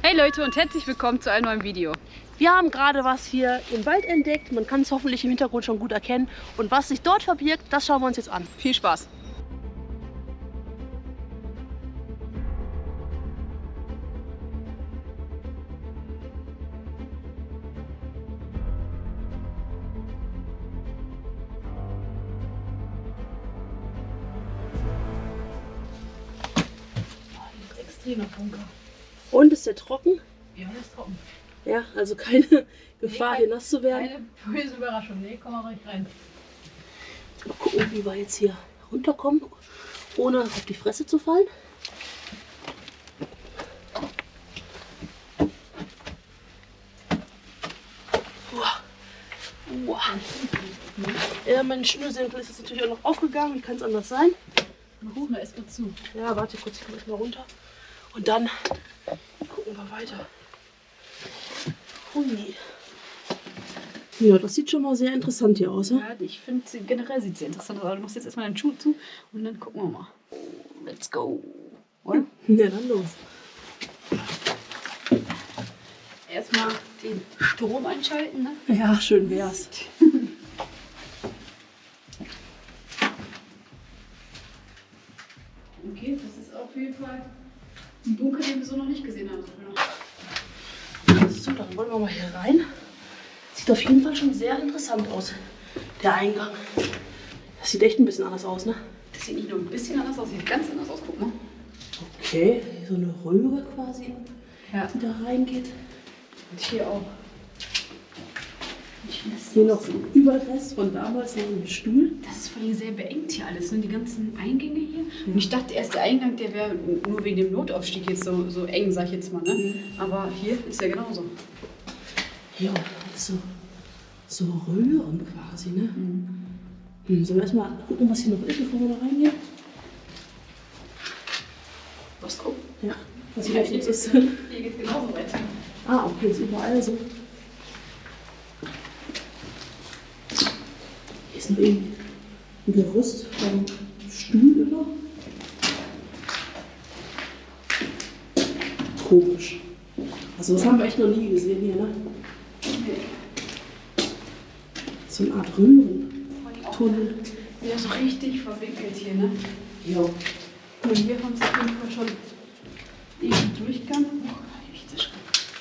Hey Leute und herzlich willkommen zu einem neuen Video. Wir haben gerade was hier im Wald entdeckt. Man kann es hoffentlich im Hintergrund schon gut erkennen. Und was sich dort verbirgt, das schauen wir uns jetzt an. Viel Spaß! Extremer Bunker. Und ist der trocken? Ja, der ist trocken. Ja, also keine Gefahr, hier nass zu werden. Keine böse Überraschung. Nee, komm mal ruhig rein. Mal gucken, wie wir jetzt hier runterkommen, ohne auf die Fresse zu fallen. Wow. Ja, mein Schnürsenkel ist jetzt natürlich auch noch aufgegangen. Wie kann es anders sein? Mach mal erst mal zu. Ja, warte kurz, ich komme erst mal runter. Und dann gucken wir weiter. Hui. Ja, das sieht schon mal sehr interessant hier aus. Ja, ich finde, generell sieht es sehr interessant aus. Aber du machst jetzt erstmal deinen Schuh zu und dann gucken wir mal. Let's go. Oder? Ja, dann los. Erstmal den Strom einschalten, ne? Ja, schön wär's. Okay, das ist auf jeden Fall ein Bunker, den wir so noch nicht gesehen haben. So, dann wollen wir mal hier rein. Sieht auf jeden Fall schon sehr interessant aus, der Eingang. Das sieht echt ein bisschen anders aus, ne? Das sieht nicht nur ein bisschen anders aus, sieht ganz anders aus. Guck mal. Okay, so eine Röhre quasi, Ja. die da reingeht. Und hier auch. Hier noch so ein Überrest von damals, noch ein Stuhl. Das ist vor allem sehr beengt hier alles, ne? Die ganzen Eingänge hier. Und ich dachte erst, der Eingang, der wäre nur wegen dem Notaufstieg jetzt so eng, sag ich jetzt mal. Ne? Aber hier ist ja genauso. Ja, so Röhren quasi, ne? Sollen wir erstmal gucken, was hier noch ist, bevor wir da reingehen? Was gucken? Ja, was hier jetzt ist. Hier geht genauso weiter. Ah, okay, ist überall so. Hier ist noch irgendwie ein Gerüst vom Stuhl über. Komisch. Also das haben wir echt noch nie gesehen hier, ne? So eine Art Röhrentunnel. Ja, so richtig verwickelt hier, ne? Ja. Und hier haben sie auf jeden Fall schon den Durchgang.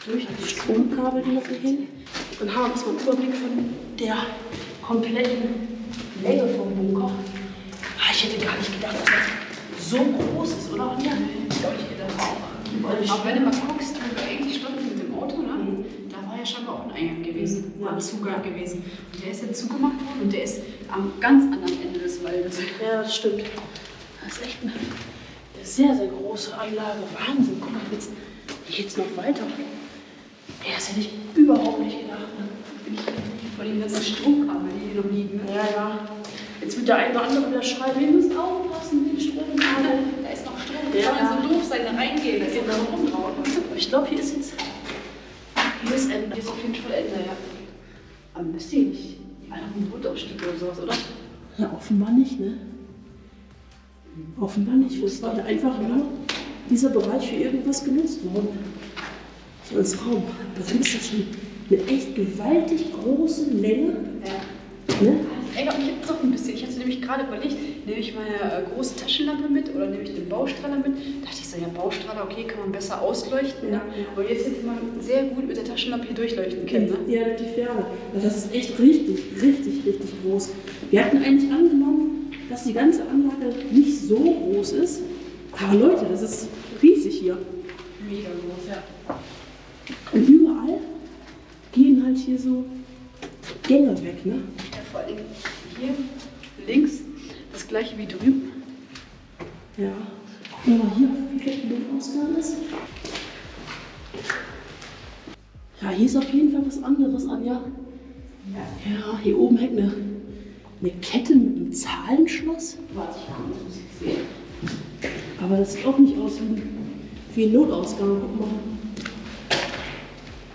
Durch die Stromkabel, die noch hier hängen. Dann haben wir jetzt mal einen Überblick von der kompletten Länge vom Bunker. Ah, ich hätte gar nicht gedacht, dass das so groß ist, oder? Ja, Ich glaube, ich gedacht auch. Aber wenn du mal guckst, wo wir eigentlich standen mit dem Auto, ne? Da war ja scheinbar auch ein Eingang gewesen, Ja. ein Zugang gewesen. Und der ist jetzt zugemacht worden und der ist am ganz anderen Ende des Waldes. Ja, das stimmt. Das ist echt eine sehr, sehr große Anlage. Wahnsinn. Guck mal, jetzt geht's noch weiter. Ey, das hätte ich überhaupt nicht gedacht. Ne? Vor allem ganzen Stromkabel, die hier noch liegen. Ne? Ja, ja. Jetzt wird der eine oder andere wieder schreien, wir müssen aufpassen mit den Stromkabel. Da ist noch Strom. Ja. Soll ja so doof sein, da reingehen. Da ist Genau. ja noch rum drauf. Ich glaube, hier ist jetzt. Hier ist Ende. Hier ist auf jeden Fall Ende, ja. Aber müsste hier nicht einer vom Notaufstieg oder sowas, oder? Ja, offenbar nicht, ne? Offenbar nicht. Es war ja einfach nur dieser Bereich für irgendwas genutzt worden. So als Raum. Das ist das schon eine echt gewaltig große Länge. Ja. Ne? Das ärgert mich jetzt doch ein bisschen. Ich hatte nämlich gerade überlegt, nehme ich meine große Taschenlampe mit oder nehme ich den Baustrahler mit? Da dachte ich so, ja, Baustrahler, okay, kann man besser ausleuchten. Ne? Ja. Aber jetzt hätte man sehr gut mit der Taschenlampe hier durchleuchten können. Ne? Ja, die Ferne. Also das ist echt richtig, richtig, richtig groß. Wir hatten eigentlich angenommen, dass die ganze Anlage nicht so groß ist. Aber Leute, das ist riesig hier. Mega groß, ja. Und überall gehen halt hier so Gänge weg, ne? Ja, vor allem hier links das gleiche wie drüben. Ja. Gucken wir mal hier, wie der Ausgang ist. Ja, hier ist auf jeden Fall was anderes, Anja. Ja, hier oben hängt eine Kette mit einem Zahlenschloss. Warte, ich muss jetzt sehen. Aber das sieht auch nicht aus wie ein Notausgang. Guck mal.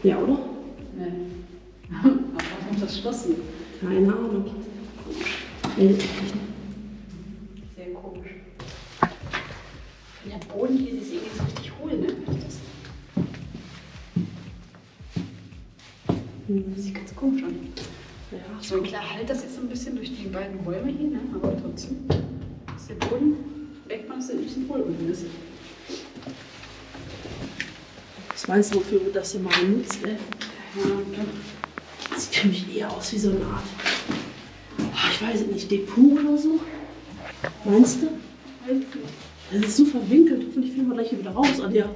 Ja, oder? Nee. Aber warum das Schloss nicht? Keine Ahnung. Sehr komisch. Der Boden hier ist irgendwie so richtig hohl, ne? Das sieht ganz komisch an. Ja, So klar halt das jetzt so ein bisschen durch die beiden Räume hier, ne? Aber trotzdem ist der Boden, merkt man, dass der ein bisschen hohl unten ist. was meinst du, wofür wird das hier mal genutzt, ey? Ja, klar. Das sieht für mich eher aus wie so eine Art, ich weiß es nicht, Depot oder so? Meinst du? Das ist so verwinkelt, hoffentlich finden wir gleich hier wieder raus. Ah, ja.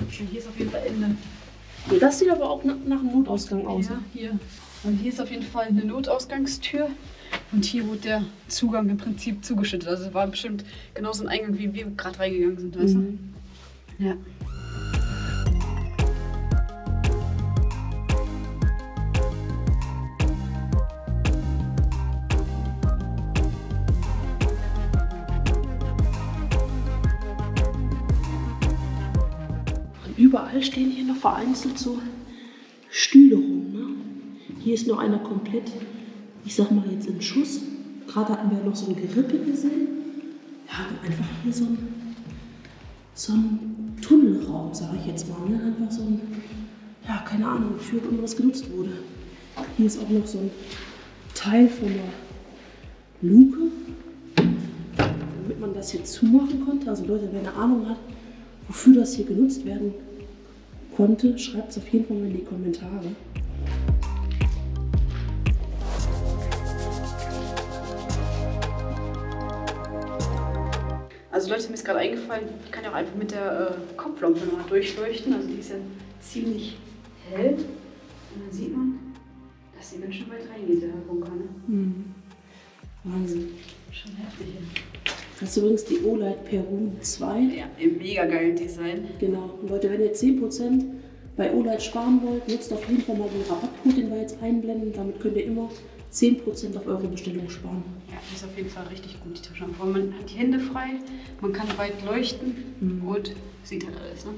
Okay, hier ist auf jeden Fall Ende. Das sieht aber auch nach einem Notausgang aus. Ja, hier. Und hier ist auf jeden Fall eine Notausgangstür. Und hier wurde der Zugang im Prinzip zugeschüttet. Also es war bestimmt genauso ein Eingang, wie wir gerade reingegangen sind, weißt du? Ja. Und überall stehen hier noch vereinzelt so Stühle rum. Ne? Hier ist noch einer komplett, ich sag mal jetzt in Schuss. Gerade hatten wir noch so ein Gerippe gesehen. Ja, einfach hier so ein Tunnelraum, sage ich jetzt mal. Ne? Einfach so ein, ja, keine Ahnung, wofür irgendwas genutzt wurde. Hier ist auch noch so ein Teil von einer Luke, damit man das hier zumachen konnte. Also Leute, wer eine Ahnung hat, wofür das hier genutzt werden konnte, schreibt es auf jeden Fall mal in die Kommentare. Also Leute, mir ist gerade eingefallen, ich kann ja auch einfach mit der Kopflampe mal durchleuchten. Also die ist ja ziemlich hell. Und dann sieht man, dass die ganz schön weit reingeht, der Bunker. Ne? Wahnsinn. Schon heftig. Das ist übrigens die Olight Peru 2. Ja, im mega geilen Design. Genau. Und Leute, wenn ihr 10% bei Olight sparen wollt, nutzt auf jeden Fall mal den Rabattcode, den wir jetzt einblenden. Damit könnt ihr immer 10% auf eure Bestellung sparen. Ja, die ist auf jeden Fall richtig gut, die Taschenlampe. Man hat die Hände frei, man kann weit leuchten und sieht halt alles. Ne?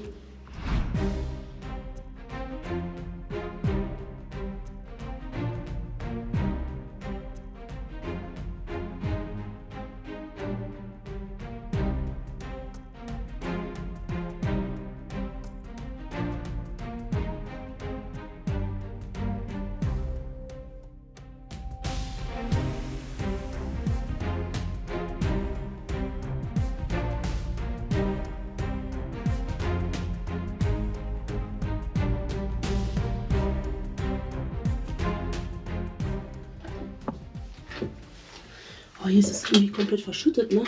Oh, hier ist es irgendwie komplett verschüttet, ne?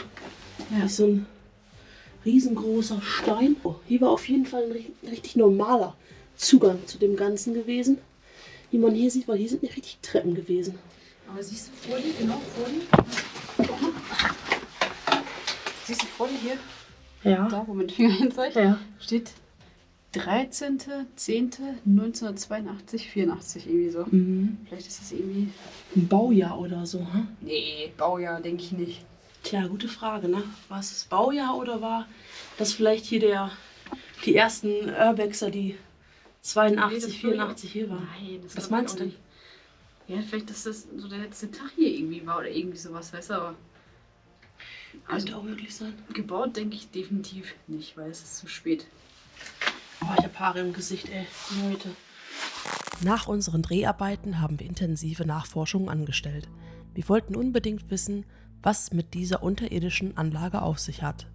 Ja. Hier ist so ein riesengroßer Stein. Oh, hier war auf jeden Fall ein richtig normaler Zugang zu dem Ganzen gewesen. Wie man hier sieht, weil hier sind nicht richtig Treppen gewesen. Aber siehst du vor dir, genau vor dir? Guck mal. Siehst du vor dir hier? Ja. Da, wo mein Finger hinzeigt, Ja. steht 13.10.1982, 84 irgendwie so. Vielleicht ist das irgendwie... Ein Baujahr oder so, hm? Nee, Baujahr denke ich nicht. Tja, gute Frage, ne? War es das Baujahr oder war das vielleicht hier die ersten Urbexer, die 82, 84 hier waren? Nein, das Was glaub ich meinst auch du? nicht. Ja, vielleicht, dass das so der letzte Tag hier irgendwie war oder irgendwie sowas, weißt du, aber... Könnte auch möglich sein. Gebaut denke ich definitiv nicht, weil es ist zu spät. Oh, ich hab Haare im Gesicht, ey. Leute. Nach unseren Dreharbeiten haben wir intensive Nachforschungen angestellt. Wir wollten unbedingt wissen, was es mit dieser unterirdischen Anlage auf sich hat.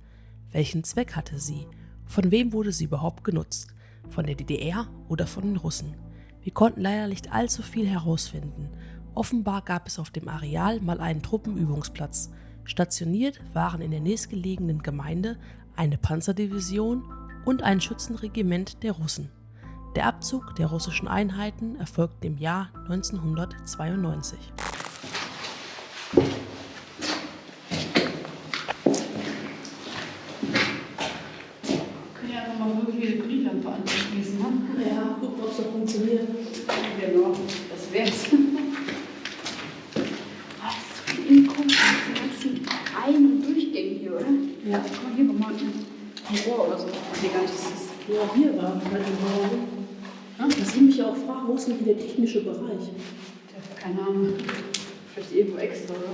Welchen Zweck hatte sie? Von wem wurde sie überhaupt genutzt? Von der DDR oder von den Russen? Wir konnten leider nicht allzu viel herausfinden. Offenbar gab es auf dem Areal mal einen Truppenübungsplatz. Stationiert waren in der nächstgelegenen Gemeinde eine Panzerdivision und ein Schützenregiment der Russen. Der Abzug der russischen Einheiten erfolgte im Jahr 1992. Können ja einfach mal irgendwie eine Glühlampe anschließen, ne? Ja, gucken, ob es noch funktioniert. Genau, das wär's. Was für ein komisch, diese ganzen Ein- und Durchgänge hier, oder? Ja. Guck mal, hier mal ein Rohr oder so. Nee, gar nicht, das ist... Ja, hier war halt ein Bau. Was ich mich ja auch frage, wo ist denn hier der technische Bereich? Keine Ahnung. Vielleicht irgendwo extra, oder?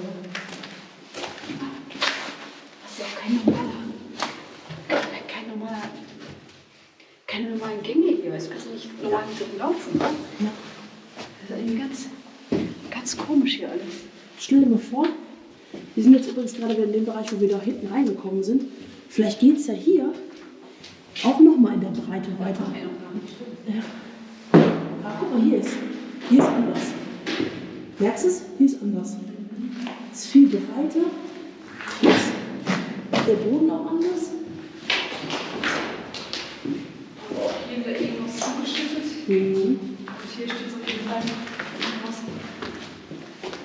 Das ist ja auch keine normalen Gänge hier. Weißt du, kannst nicht normal hier drin laufen, oder? Ja. ist irgendwie ganz komisch hier alles. Stell dir mal vor, wir sind jetzt übrigens gerade in dem Bereich, wo wir da hinten reingekommen sind. Vielleicht geht es ja hier auch nochmal in der Breite weiter. Ja. Aber guck mal, hier ist anders. Merkst du es? Hier ist anders. Es ist viel breiter. Hier ist der Boden auch anders. Hier wird irgendwas zugeschüttet. Mhm. Und hier steht so viel rein.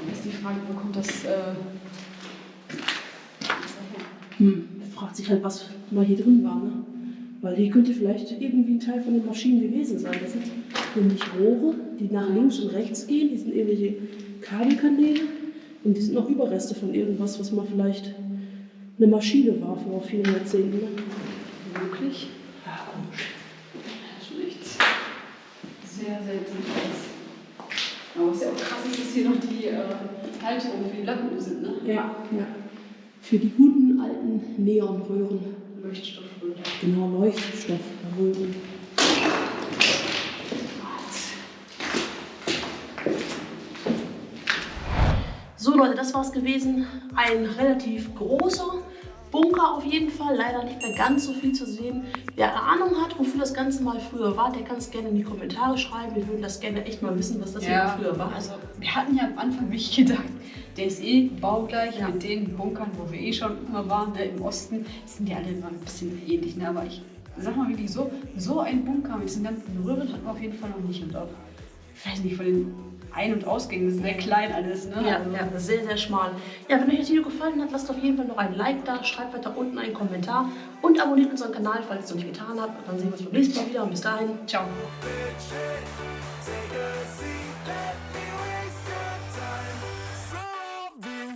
Jetzt die Frage, wo kommt das? Fragt sich halt, was mal hier drin war, ne? Weil hier könnte vielleicht irgendwie ein Teil von den Maschinen gewesen sein. Das sind nämlich Rohre, die nach links und rechts gehen. Die sind irgendwelche Kabelkanäle. Und die sind noch Überreste von irgendwas, was mal vielleicht eine Maschine war vor vielen Jahrzehnten. Ne? Wirklich? Ja, komisch. Schon echt sehr seltsam aus. Aber was ja auch krass ist, dass hier noch die Halterungen für die Lampen sind, ne? Ja. Für die guten alten Neonröhren. Leuchtstoffröhren. Genau, Leuchtstoffröhren. So Leute, das war's gewesen. Ein relativ großer Bunker auf jeden Fall. Leider nicht mehr ganz so viel zu sehen. Wer eine Ahnung hat, wofür das Ganze mal früher war, der kann es gerne in die Kommentare schreiben. Wir würden das gerne echt mal wissen, was das hier früher war. Also wir hatten ja am Anfang wirklich gedacht, der ist baugleich mit den Bunkern, wo wir schon immer waren, ne, im Osten. Sind die alle immer ein bisschen ähnlich. Ne? Aber ich sag mal wirklich, so ein Bunker mit diesen ganzen Röhren hatten wir auf jeden Fall noch nicht. Und auch, ich weiß nicht, von den Ein- und Ausgängen, das ist sehr klein alles. Ne? Ja, sehr, sehr schmal. Ja, wenn euch das Video gefallen hat, lasst auf jeden Fall noch ein Like da, schreibt weiter unten einen Kommentar und abonniert unseren Kanal, falls ihr es noch nicht getan habt. Und dann sehen wir uns beim nächsten Mal wieder und bis dahin, ciao.